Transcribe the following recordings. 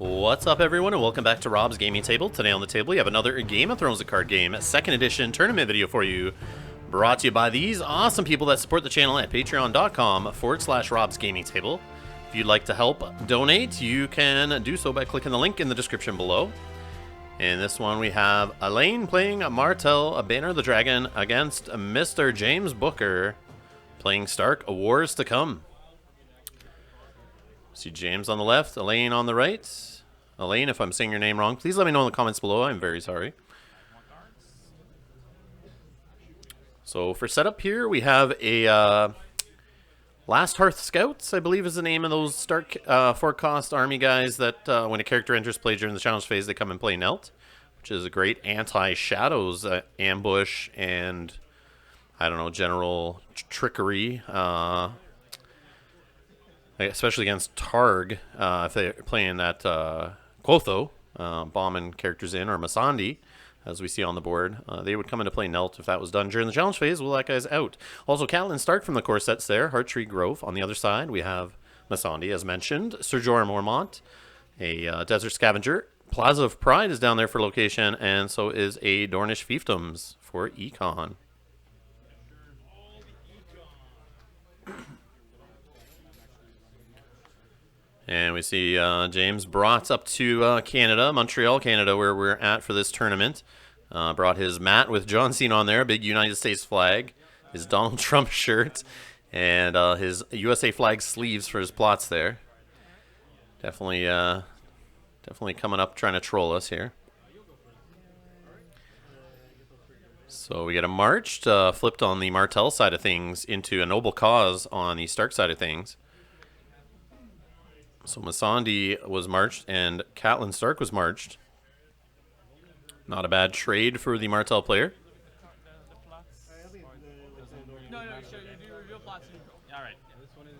What's up, everyone, and welcome back to Rob's Gaming Table. Today on the table, we have another Game of Thrones card game, second edition tournament video for you, brought to you by these awesome people that support the channel at patreon.com/Rob's Gaming Table. If you'd like to help donate, you can do so by clicking the link in the description below. In this one, we have Alain playing Martell, a Banner of the Dragon, against Mr. James Booker playing Stark, A Wars to Come. See James on the left, Alain on the right. Alain, if I'm saying your name wrong, please let me know in the comments below. I'm very sorry. So for setup here, we have a Last Hearth Scouts, I believe is the name of those Stark 4-cost army guys that when a character enters play during the challenge phase, they come and play Knelt, which is a great anti-shadows ambush and, I don't know, general trickery. Especially against Targ, if they're playing that Quotho, bombing characters in, or Masandi, as we see on the board. They would come into play Knelt if that was done during the challenge phase. Well, that guy's out. Also, Catelyn Stark from the core sets there. Hearttree Grove. On the other side, we have Masandi, as mentioned. Ser Jorah Mormont, a Desert Scavenger. Plaza of Pride is down there for location, and so is a Dornish Fiefdoms for Econ. And we see James brought up to Canada, Montreal, Canada, where we're at for this tournament. Brought his mat with John Cena on there, a big United States flag, his Donald Trump shirt, and his USA flag sleeves for his plots there. Definitely coming up trying to troll us here. So we get a marched, flipped on the Martell side of things into a noble cause on the Stark side of things. So Masandi was marched and Catelyn Stark was marched. Not a bad trade for the Martell player. No, sure, you do reveal plots and you go. All right. Yeah, this one is,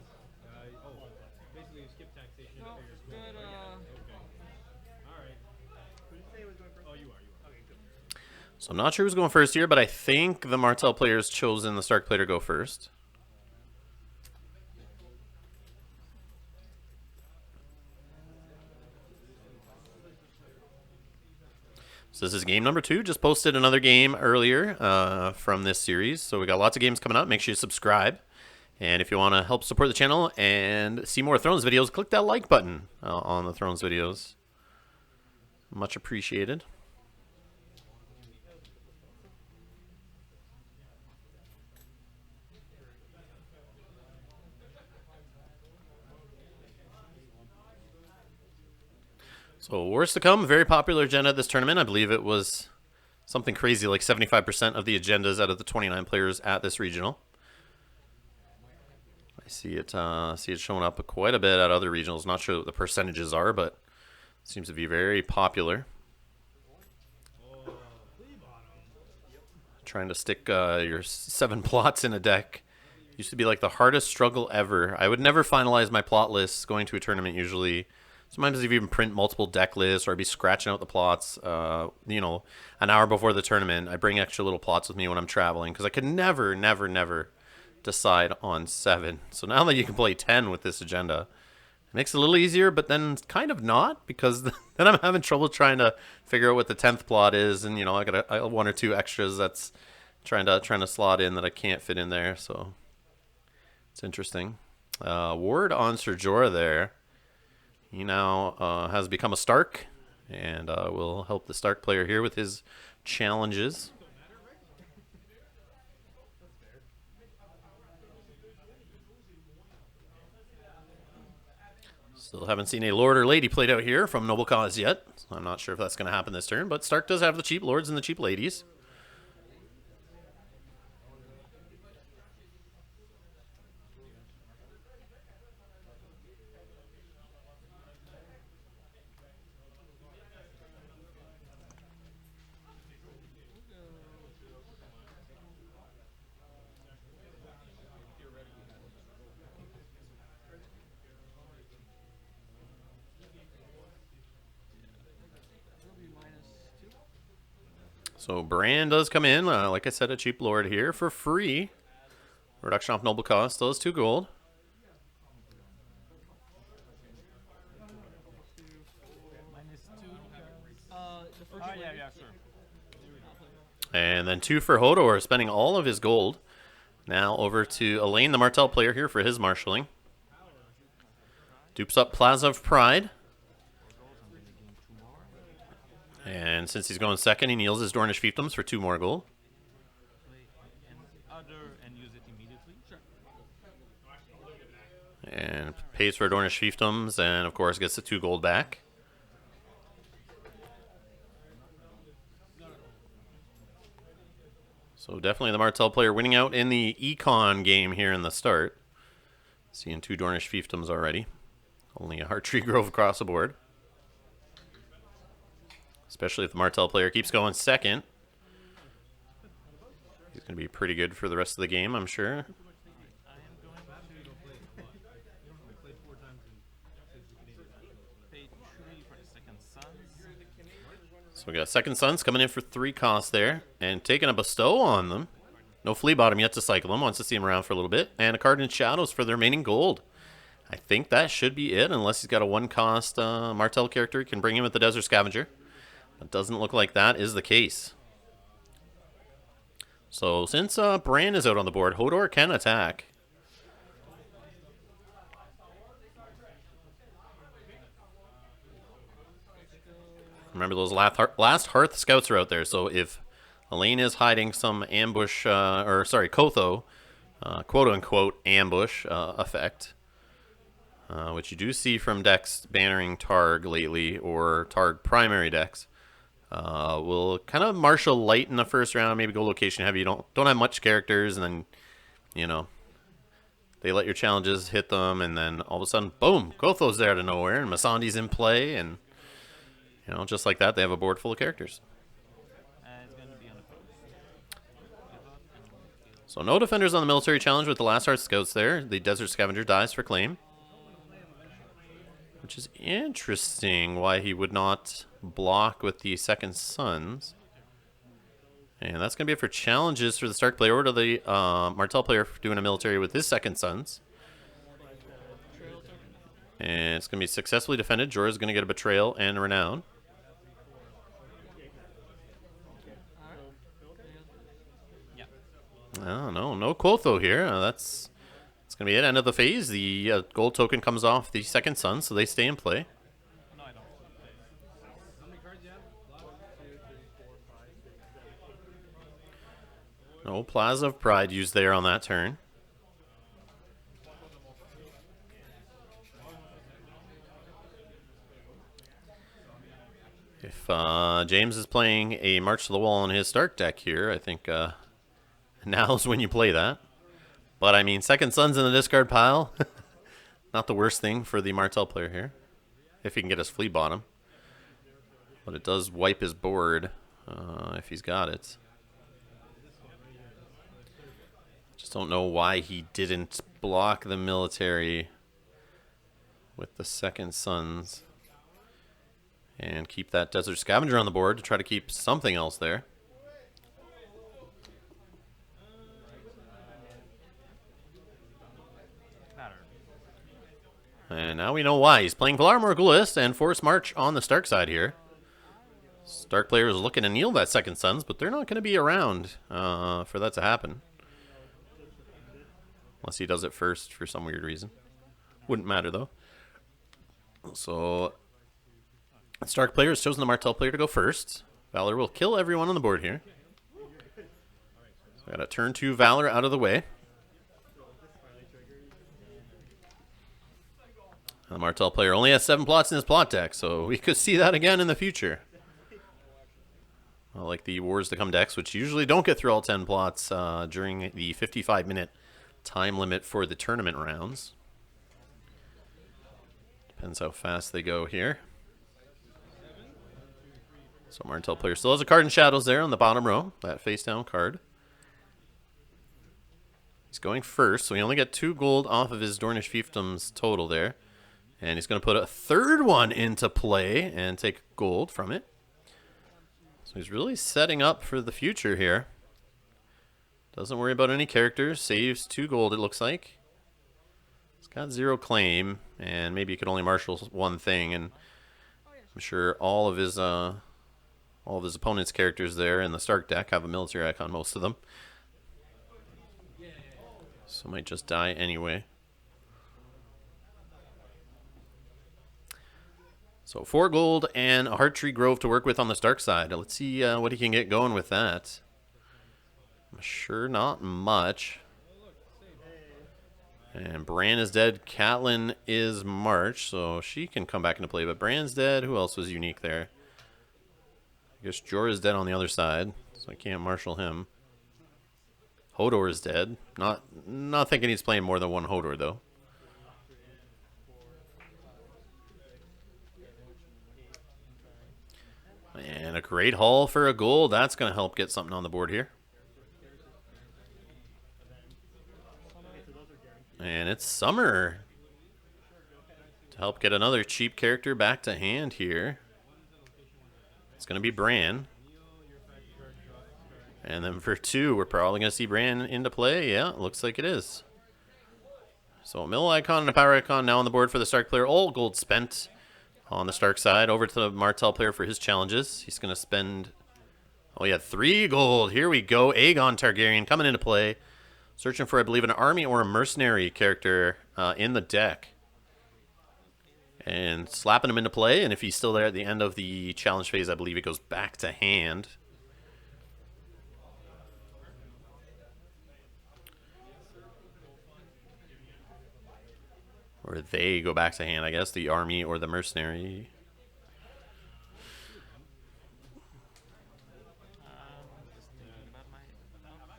basically you skip taxation. No, good, Okay. All right. Who did you say was going first? Oh, you are. Okay, good. So I'm not sure who's going first here, but I think the Martell player's chosen the Stark player to go first. So this is game number 2. Just posted another game earlier from this series. So we got lots of games coming up. Make sure you subscribe. And if you want to help support the channel and see more Thrones videos, click that like button on the Thrones videos. Much appreciated. So Wars to Come, very popular agenda this tournament. I believe it was something crazy like 75% of the agendas out of the 29 players at this regional. I see it showing up quite a bit at other regionals. Not sure what the percentages are, but it seems to be very popular. Trying to stick your 7 plots in a deck used to be like the hardest struggle ever. I would never finalize my plot lists going to a tournament usually. Sometimes I'd even print multiple deck lists, or I'd be scratching out the plots, you know, an hour before the tournament. I bring extra little plots with me when I'm traveling because I could never decide on 7. So now that you can play 10 with this agenda, it makes it a little easier, but then kind of not, because then I'm having trouble trying to figure out what the 10th plot is, and you know I got 1 or 2 extras that's trying to slot in that I can't fit in there. So it's interesting. Ward on Ser Jorah there. He now has become a Stark, and will help the Stark player here with his challenges. Still haven't seen a Lord or Lady played out here from Noble Cause yet. So I'm not sure if that's going to happen this turn, but Stark does have the cheap Lords and the cheap Ladies. So Bran does come in, like I said, a cheap Lord here for free. Reduction off Noble Cost, still has 2 gold. Yeah, yeah, sure. And then 2 for Hodor, spending all of his gold. Now over to Alain, the Martell player here for his marshalling. Dupes up Plaza of Pride. And since he's going second, he kneels his Dornish fiefdoms for 2 more gold. Other and use it immediately. Sure. And pays for Dornish fiefdoms, and of course gets the 2 gold back. So definitely the Martell player winning out in the Econ game here in the start. Seeing 2 Dornish fiefdoms already. Only a Hearttree Grove across the board. Especially if the Martell player keeps going second. He's going to be pretty good for the rest of the game, I'm sure. So we got Second Sons coming in for 3 costs there. And taking a bestow on them. No Flea Bottom yet to cycle them. Wants to see him around for a little bit. And a card in Shadows for the remaining gold. I think that should be it, unless he's got a 1-cost Martell character. He can bring him with the Desert Scavenger. It doesn't look like that is the case. So since Bran is out on the board, Hodor can attack. Remember, those last Hearth scouts are out there, so if Alain is hiding some ambush, Kotho, quote-unquote ambush effect, which you do see from decks bannering Targ lately, or Targ primary decks, we'll kind of marshal light in the first round, maybe go location heavy. You don't have much characters, and then, you know, they let your challenges hit them, and then all of a sudden, boom, Kotho's there out of nowhere, and Masandi's in play, and, you know, just like that, they have a board full of characters. So no defenders on the military challenge with the last Hearth scouts there. The Desert Scavenger dies for claim. Which is interesting why he would not block with the Second Sons. And that's going to be it for challenges for the Stark player, or to the Martell player doing a military with his Second Sons. And it's going to be successfully defended. Jorah's going to get a Betrayal and a Renown. Oh, no Kotho here. That's going to be it. End of the phase. The gold token comes off the Second Son, so they stay in play. No Plaza of Pride used there on that turn. If James is playing a March to the Wall on his Stark deck here, I think now's when you play that. But I mean, Second Son's in the discard pile. Not the worst thing for the Martell player here, if he can get his Flea Bottom. But it does wipe his board if he's got it. Just don't know why he didn't block the military with the Second Sons and keep that Desert Scavenger on the board to try to keep something else there. And now we know why. He's playing Valar Morghulis and Force March on the Stark side here. Stark player is looking to kneel that Second Sons, but they're not going to be around for that to happen. Unless he does it first for some weird reason. Wouldn't matter, though. So, Stark player has chosen the Martell player to go first. Valor will kill everyone on the board here. So got a turn 2 Valor out of the way. The Martell player only has 7 plots in his plot deck, so we could see that again in the future. Like the Wars to Come decks, which usually don't get through all 10 plots during the 55-minute time limit for the tournament rounds. Depends how fast they go here. So Martell player still has a card in Shadows there on the bottom row, that face-down card. He's going first, so he only got 2 gold off of his Dornish fiefdoms total there. And he's going to put a third one into play and take gold from it. So he's really setting up for the future here. Doesn't worry about any characters. Saves 2 gold, it looks like. He's got 0 claim, and maybe he could only marshal 1 thing. And I'm sure all of his opponent's characters there in the Stark deck have a military icon, most of them. So might just die anyway. So 4 gold and a Heart Tree Grove to work with on the Stark side. Let's see what he can get going with that. I'm sure not much. And Bran is dead. Catelyn is March, so she can come back into play. But Bran's dead. Who else was unique there? I guess Jorah is dead on the other side, so I can't marshal him. Hodor is dead. Not thinking he's playing more than one Hodor, though. And a great haul for a gold. That's going to help get something on the board here. And it's Summer to help get another cheap character back to hand here. It's going to be Bran. And then for 2, we're probably going to see Bran into play. Yeah, looks like it is. So a mill icon and a power icon now on the board for the Stark player. All gold spent on the Stark side. Over to the Martell player for his challenges. He's going to spend... Oh, yeah, 3 gold. Here we go. Aegon Targaryen coming into play. Searching for, I believe, an army or a mercenary character in the deck. And slapping him into play. And if he's still there at the end of the challenge phase, I believe it goes back to hand. Or they go back to hand, I guess. The army or the mercenary.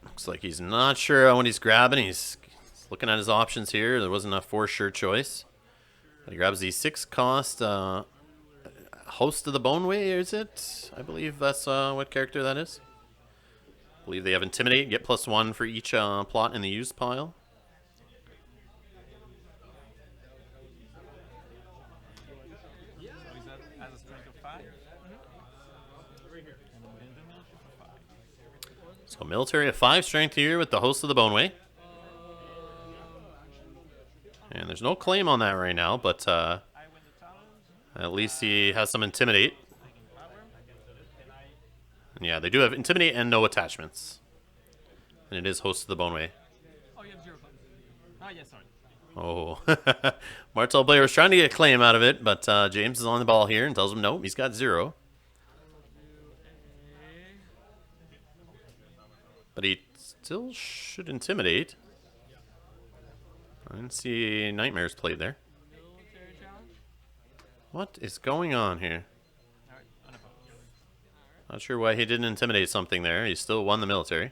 Looks like he's not sure on what he's grabbing. He's looking at his options here. There wasn't a for sure choice. But he grabs the 6 cost Host of the Boneway, is it? I believe that's what character that is. I believe they have Intimidate, get +1 for each plot in the used pile. So military of 5 strength here with the Host of the Boneway. And there's no claim on that right now, but at least he has some Intimidate. And yeah, they do have Intimidate and no attachments. And it is Host of the Boneway. Oh, you have 0 points. Ah, yes, sorry. Oh. Martell player was trying to get a claim out of it, but James is on the ball here and tells him no, he's got 0. But he still should Intimidate. I didn't see Nightmares played there. What is going on here? Not sure why he didn't Intimidate something there. He still won the military.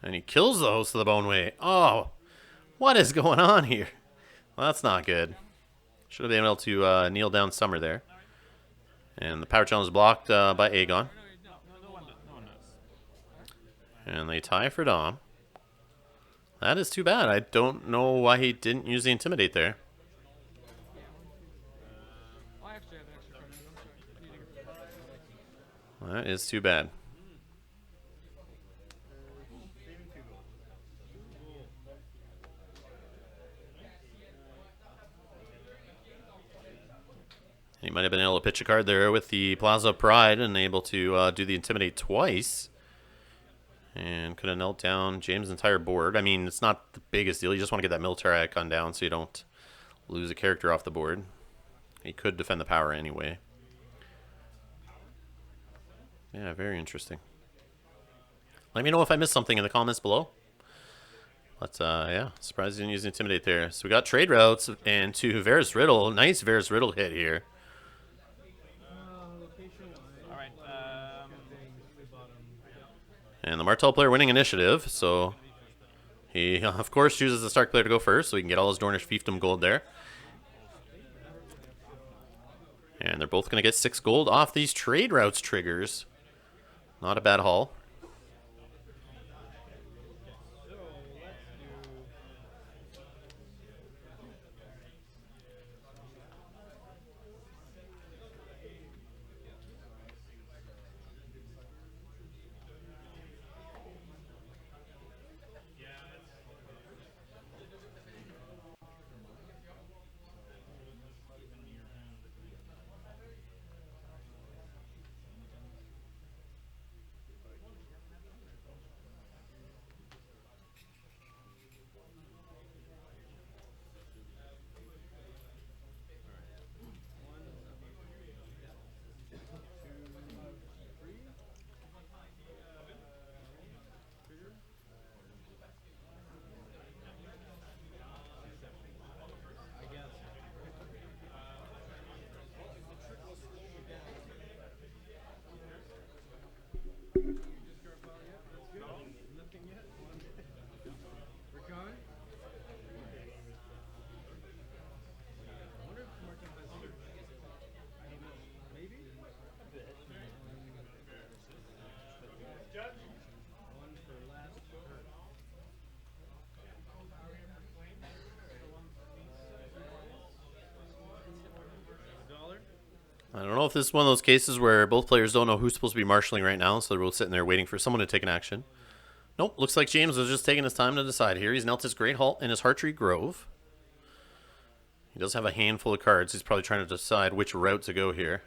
And he kills the Host of the Boneway. Oh, what is going on here? Well, that's not good. Should have been able to kneel down Summer there. And the power challenge is blocked by Aegon. And they tie for Dom. That is too bad. I don't know why he didn't use the Intimidate there. That is too bad. He might have been able to pitch a card there with the Plaza of Pride and able to do the Intimidate twice. And could have knelt down James' entire board. I mean, it's not the biggest deal. You just want to get that military icon down so you don't lose a character off the board. He could defend the power anyway. Yeah, very interesting. Let me know if I missed something in the comments below. But, yeah, surprised he didn't use Intimidate there. So we got trade routes and to Varys Riddle. Nice Varys Riddle hit here. And the Martell player winning initiative, so he, of course, chooses the Stark player to go first, so he can get all his Dornish fiefdom gold there. And they're both going to get 6 gold off these trade routes triggers. Not a bad haul. I don't know if this is one of those cases where both players don't know who's supposed to be marshalling right now, so they're both sitting there waiting for someone to take an action. Nope, looks like James was just taking his time to decide here. He's knelt his Great Halt in his Hearttree Grove. He does have a handful of cards. He's probably trying to decide which route to go here.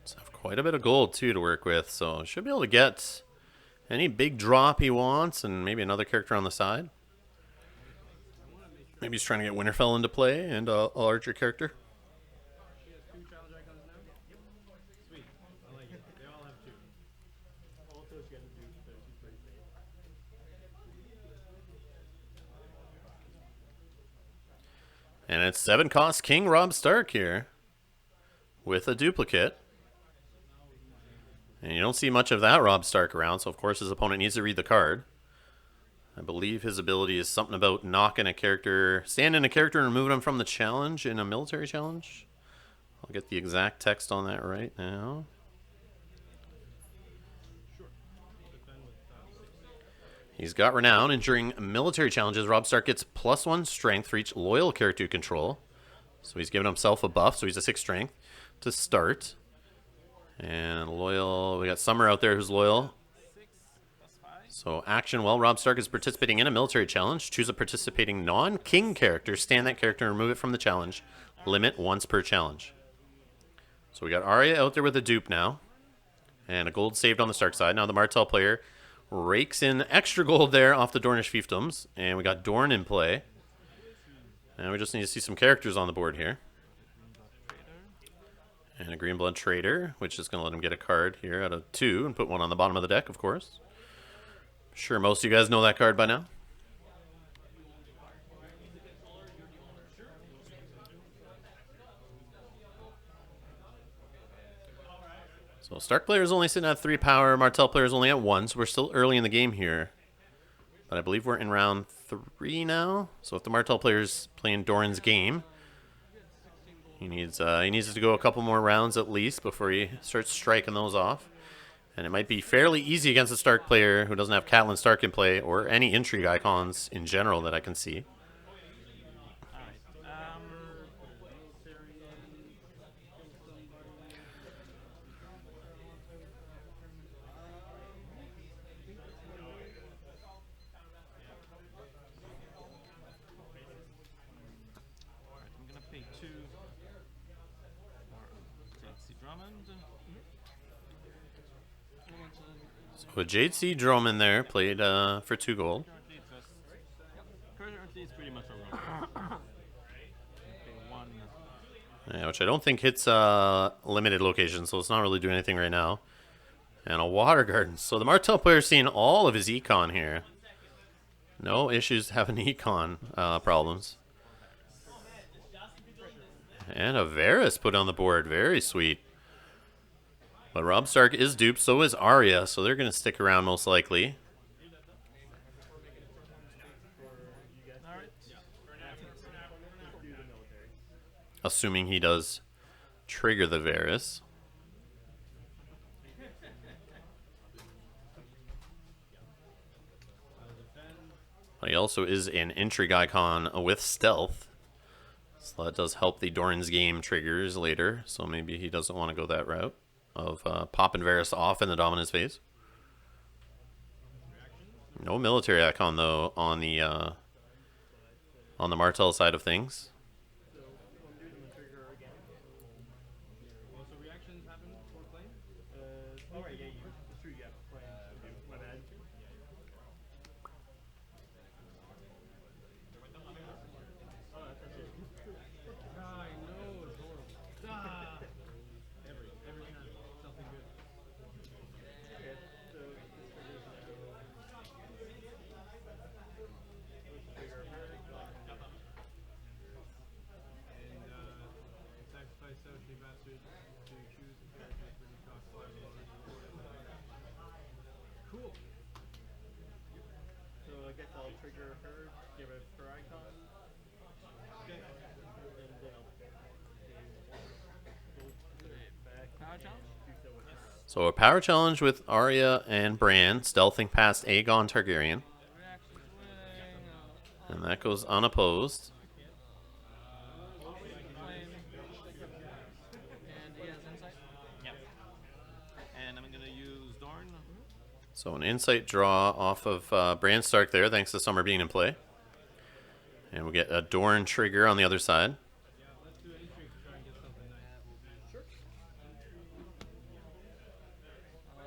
Does have quite a bit of gold, too, to work with, so should be able to get any big drop he wants and maybe another character on the side. Maybe he's trying to get Winterfell into play and a larger character. And it's 7 cost King Robb Stark here with a duplicate. And you don't see much of that Robb Stark around, so of course his opponent needs to read the card. I believe his ability is something about knocking a character, standing a character and removing him from the challenge in a military challenge. I'll get the exact text on that right now. He's got renown, and during military challenges, Robb Stark gets +1 strength for each loyal character you control. So he's given himself a buff, so he's a 6 strength to start. And loyal, we got Summer out there who's loyal. So action while Robb Stark is participating in a military challenge. Choose a participating non-king character, stand that character, and remove it from the challenge. Limit once per challenge. So we got Arya out there with a dupe now. And a gold saved on the Stark side. Now the Martell player rakes in extra gold there off the Dornish fiefdoms. And we got Dorne in play. And we just need to see some characters on the board here. And a Green Blood Trader, which is going to let him get a card here out of 2 and put one on the bottom of the deck, of course. Sure, most of you guys know that card by now. So Stark player is only sitting at 3 power. Martell player is only at 1, so we're still early in the game here. But I believe we're in round 3 now. So if the Martell player is playing Doran's game, he needs to go a couple more rounds at least before he starts striking those off. And it might be fairly easy against a Stark player who doesn't have Catelyn Stark in play or any intrigue icons in general that I can see. I'm gonna pay 2 for Drummond. So a JC Drummond there played for 2 gold. Currently it's pretty much a run. Yeah, which I don't think hits limited locations, so it's not really doing anything right now. And a Water Garden. So the Martell player's seeing all of his econ here. No issues having econ problems. And a Varys put on the board. Very sweet. But Robb Stark is duped, so is Arya, so they're going to stick around most likely. Assuming he does trigger the Varys. But he also is an intrigue icon with stealth. So that does help the Doran's game triggers later. So maybe he doesn't want to go that route of popping Varys off in the Dominant's phase. No military icon though on the Martell side of things. Cool. So I guess I'll trigger her, give it her icon. Okay. Power challenge? So a power challenge with Arya and Bran, stealthing past Aegon Targaryen. And that goes unopposed. So an insight draw off of Bran Stark there, thanks to Summer being in play. And we get a Dorn trigger on the other side. Yeah, let's do an intrigue to try and get something nice. Sure.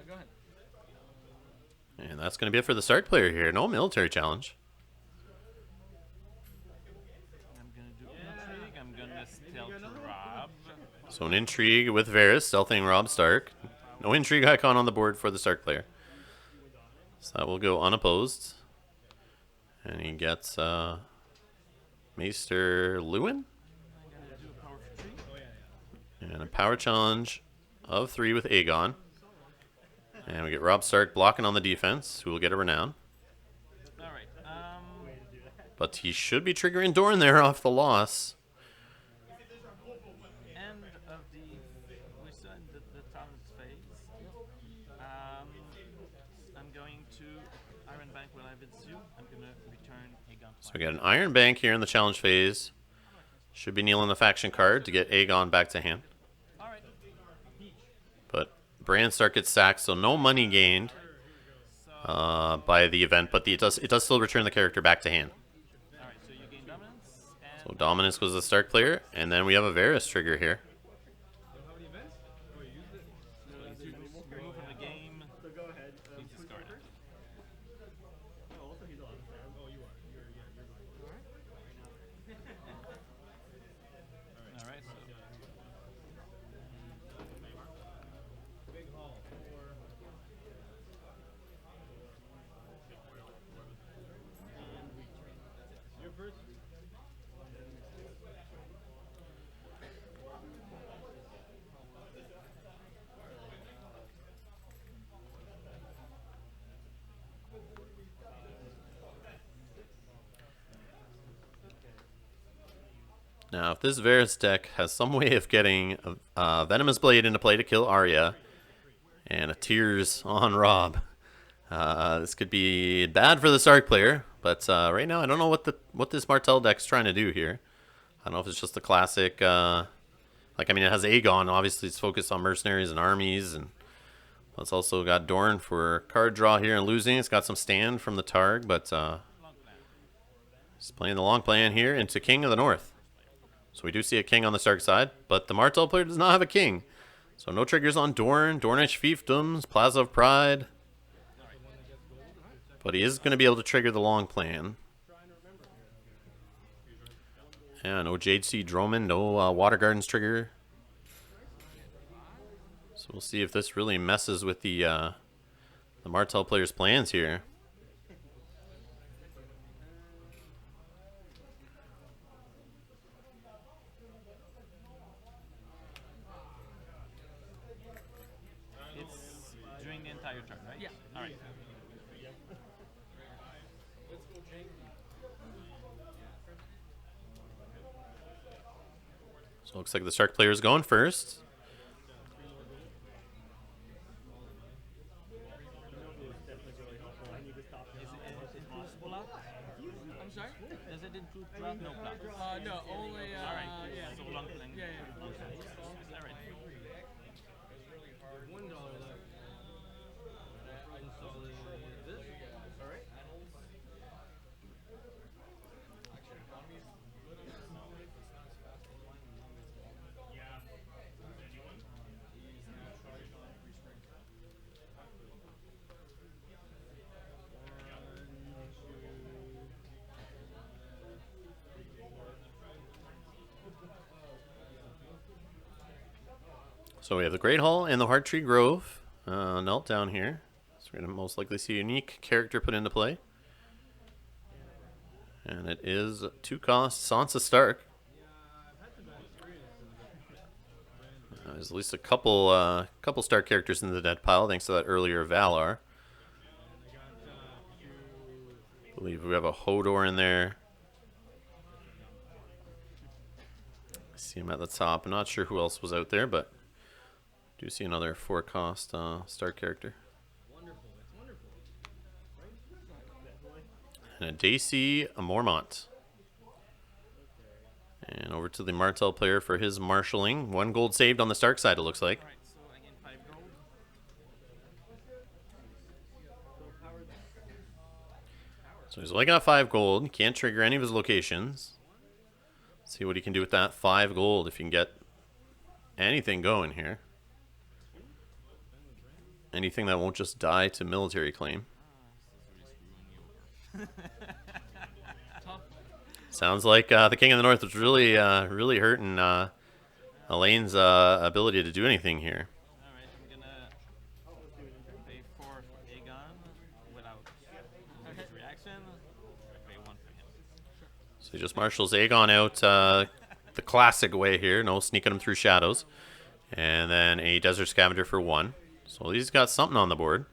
Go ahead. And that's going to be it for the Stark player here. No military challenge. I'm gonna do intrigue. I'm gonna stealth Rob. So an intrigue with Varys, stealthing Robb Stark. No intrigue icon on the board for the Stark player. So that will go unopposed. And he gets Maester Lewin. I'm gonna do a power for 3. And a power challenge of 3 with Aegon. And we get Robb Stark blocking on the defense, who will get a renown. All right. But he should be triggering Dorn there off the loss. End of the we're still in the challenge phase. I'm going to Iron Bank will have its due. I'm gonna return Aegon. So we got an Iron Bank here in the challenge phase. Should be kneeling the faction card to get Aegon back to hand. All right. But Bran Stark gets sacked, so no money gained by the event, but it does still return the character back to hand. All right. So you gain dominance. So dominance goes to the Stark player, and then we have a Varys trigger here. How many events? Oh, you used it? Remove from the game. So go ahead. He's discarded. Oh, also he's on. Oh, you are. You're right. All right. So Big haul. 4. You're first. Now, if this Varys deck has some way of getting a Venomous Blade into play to kill Arya, and a Tears on Robb, this could be bad for the Stark player. But right now, I don't know what this Martell deck's trying to do here. I don't know if it's just the classic. It has Aegon. Obviously, it's focused on mercenaries and armies, and it's also got Dorne for card draw here and losing. It's got some stand from the Targ, but it's playing the long plan here into King of the North. So we do see a king on the Stark side, but the Martell player does not have a king. So no triggers on Dorne, Dornish Fiefdoms, Plaza of Pride. But he is going to be able to trigger the long plan. Yeah, no Jade Sea Droman, no Water Gardens trigger. So we'll see if this really messes with the Martell player's plans here. it's during the entire turn, right? Yeah. All right. So it looks like the Stark player is going first. Is it possible out? I'm sorry? Does it include drop? No plot. No, only. All right. Yeah. So long playing. Yeah, yeah. All right. $1 left. Install this. All right. So we have the Great Hall and the Hearttree Grove knelt down here. So we're going to most likely see a unique character put into play. And it is 2 cost Sansa Stark. There's at least a couple Stark characters in the dead pile thanks to that earlier Valar. I believe we have a Hodor in there. I see him at the top. I'm not sure who else was out there, but do see another 4 cost Stark character. Wonderful. It's wonderful. And a Daisy Mormont. And over to the Martell player for his marshalling. 1 gold saved on the Stark side, it looks like. All right. So I gain 5 gold. So he's only got 5 gold. He can't trigger any of his locations. Let's see what he can do with that 5 gold if he can get anything going here. Anything that won't just die to military claim. Sounds like the King of the North was really, really hurting Alain's ability to do anything here. Alright, I'm gonna pay 4 for Aegon without his reaction. I pay 1 for him. So he just marshals Aegon out the classic way here. No sneaking him through shadows. And then a Desert Scavenger for 1. So he's got something on the board.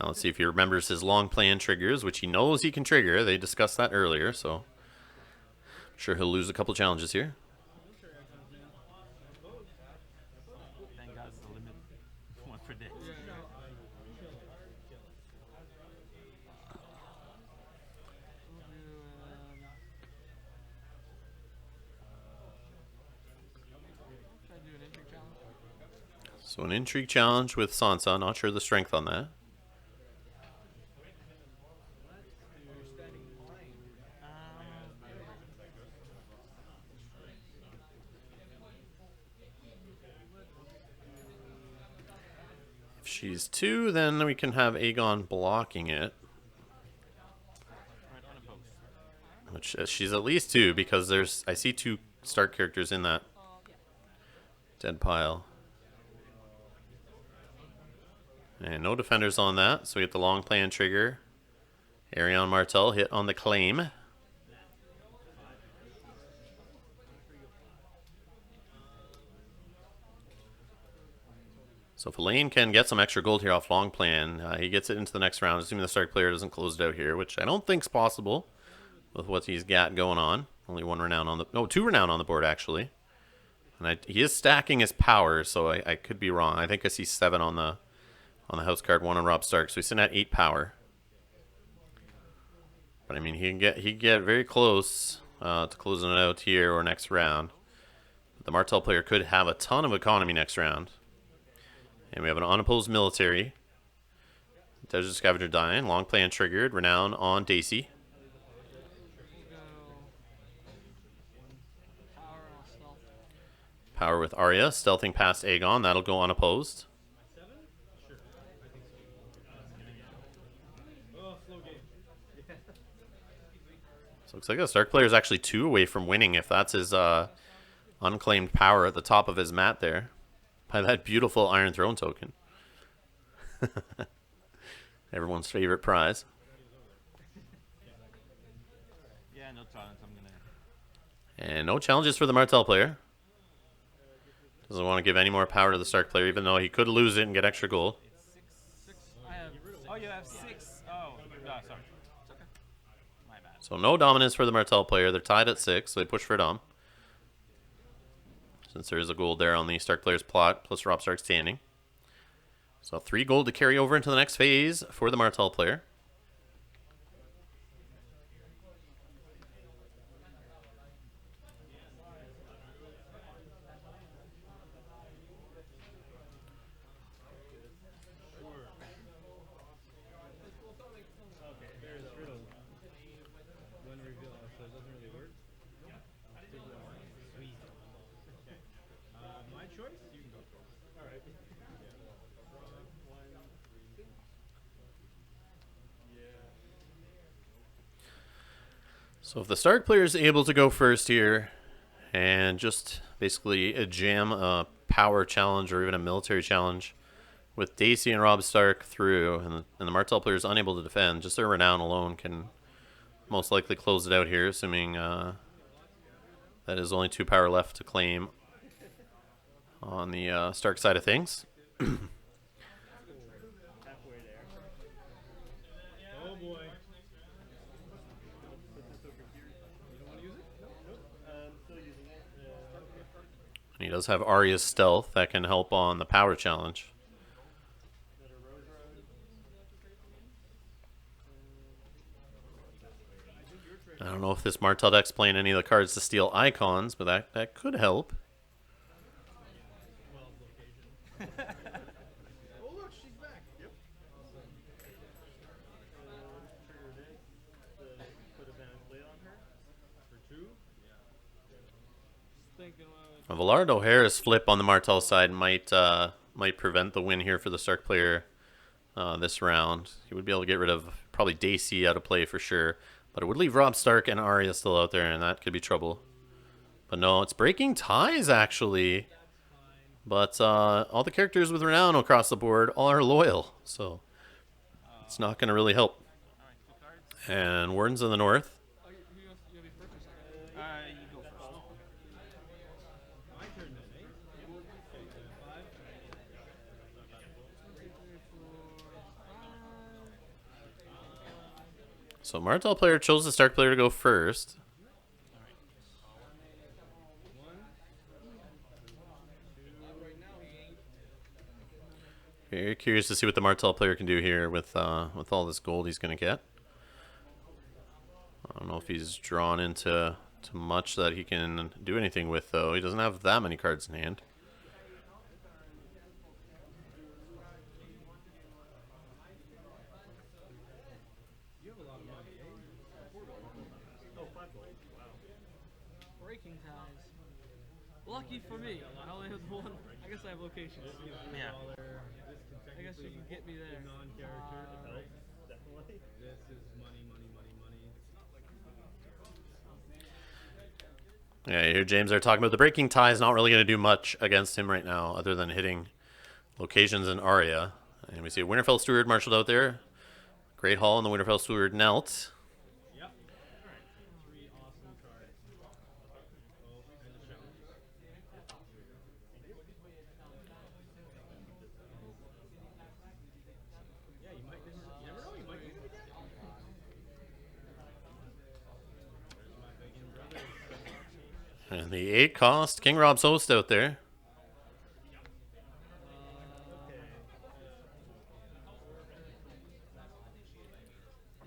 Now let's see if he remembers his long plan triggers, which he knows he can trigger. They discussed that earlier, so I'm sure he'll lose a couple challenges here. Thank God it's the limit. 1 per day. Try to do an intrigue challenge. So an intrigue challenge with Sansa. Not sure the strength on that. If she's 2, then we can have Aegon blocking it. Right, unopposed. Which she's at least 2 because I see 2 Stark characters in that dead pile. And no defenders on that, so we get the long plan trigger. Arion Martell hit on the claim. So if Alain can get some extra gold here off long plan, he gets it into the next round, assuming the Stark player doesn't close it out here, which I don't think's possible with what he's got going on. Only 1 renown on the... No, 2 renown on the board, actually. And he is stacking his power, so I could be wrong. I think I see 7 on the house card, 1 on Robb Stark, so he's sitting at 8 power. But I mean, he can get very close to closing it out here or next round. But the Martell player could have a ton of economy next round. And we have an unopposed military. Desert Scavenger dying, long plan triggered, renown on Daisy. Power and stealth. Power with Arya, stealthing past Aegon, that'll go unopposed. So looks like the Stark player is actually 2 away from winning if that's his unclaimed power at the top of his mat there. By that beautiful Iron Throne token. Everyone's favorite prize. Yeah, no challenge. I'm gonna. And no challenges for the Martell player. Doesn't want to give any more power to the Stark player, even though he could lose it and get extra gold. I have. Oh, you have 6. Oh, no, sorry. It's okay. My bad. So no dominance for the Martell player. They're tied at 6, so they push for Dom. Since there is a gold there on the Stark player's plot, plus Robb Stark standing. So 3 gold to carry over into the next phase for the Martell player. Okay, there's riddle. One reveal, so it doesn't really work. Sweet. My choice? You can go first. Alright. So if the Stark player is able to go first here and just basically jam a power challenge or even a military challenge with Daisy and Robb Stark through, and the Martell player is unable to defend, just their renown alone can most likely close it out here, assuming that is only 2 power left to claim on the Stark side of things. Halfway there. Oh boy. You don't want to use it? Nope. Still using it. And he does have Arya's stealth that can help on the power challenge. I don't know if this Martell deck's playing any of the cards to steal icons, but that could help. Oh look, she's back. Yep. thinking, A Villard O'Hara's flip on the Martell side might prevent the win here for the Stark player this round. He would be able to get rid of probably Dacey out of play for sure, but it would leave Rob Stark and Arya still out there, and that could be trouble. But no, it's breaking ties actually. But all the characters with renown across the board are loyal, so it's not going to really help. Alright, two cards. And Warden's in the north. Oh, you gotta be first or second? You go first. my turn then, eh? Okay, 5. 1, 2, 3, 4, 5. So Martell player chose the Stark player to go first. 1. Very curious to see what the Martell player can do here with all this gold he's going to get. I don't know if he's drawn into too much that he can do anything with, though. He doesn't have that many cards in hand. You have a lot of money, eh? Oh, 5 gold. Wow. Breaking ties. Lucky for me. I only have one. I guess I have locations. Yeah. I guess you can get me there. Non-character helps. Definitely. This is money, money, money, money. Yeah, you hear James there talking about the breaking tie is not really going to do much against him right now other than hitting locations and Arya. And we see a Winterfell Steward marshaled out there. Great Hall and the Winterfell Steward knelt. Yep. Alright. 3 awesome cards. Oh, and the challenge. Yeah, you might. You never know. You might use it again. There's my big brother. And the 8 cost King Rob's host out there. Okay.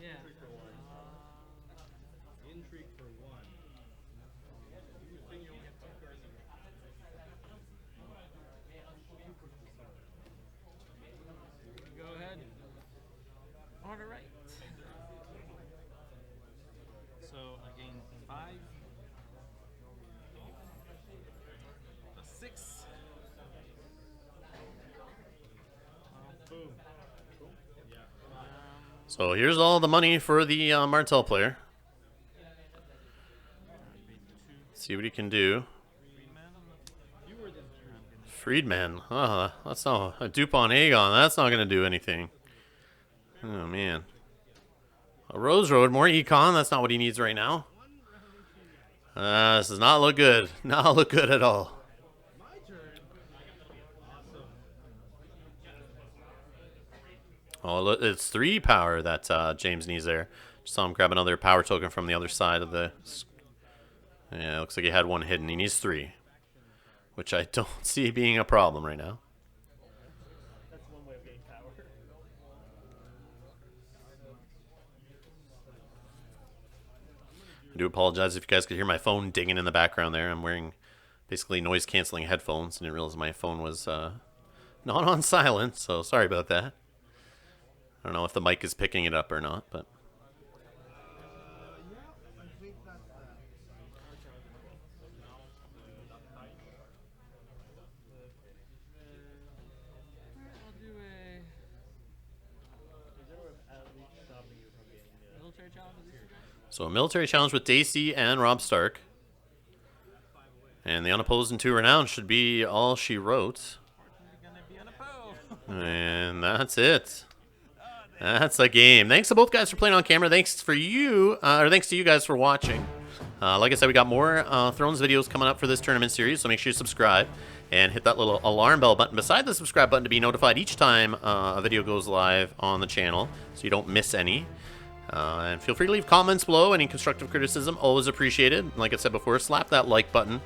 Yeah. Intrigue for 1. Go ahead. On the right. So I gain 5. A 6. Boom. Yeah. So here's all the money for the Martell player. See what he can do. Fewer than 3. Freedman. That's not a dupe on Aegon. That's not going to do anything. Oh, man. A Rose Road, more econ. That's not what he needs right now. This does not look good. Not look good at all. My turn. Awesome. Oh, look, it's 3 power that James needs there. Just saw him grab another power token from the other side of the... Yeah, looks like he had 1 hidden. He needs 3. Which I don't see being a problem right now. That's one way of getting power. I do apologize if you guys could hear my phone dinging in the background there. I'm wearing basically noise-canceling headphones. I didn't realize my phone was not on silent, so sorry about that. I don't know if the mic is picking it up or not, but... I'll do a military challenge with these two guys. So a military challenge with Dacey and Rob Stark. And the unopposed and 2 renown should be all she wrote. Gonna be unopposed. And that's it. That's a game. Thanks to both guys for playing on camera. Thanks to you guys for watching. Like I said, we got more Thrones videos coming up for this tournament series, so make sure you subscribe and hit that little alarm bell button beside the subscribe button to be notified each time a video goes live on the channel, so you don't miss any. And feel free to leave comments below. Any constructive criticism, always appreciated. Like I said before, slap that like button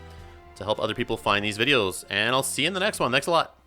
to help other people find these videos. And I'll see you in the next one. Thanks a lot.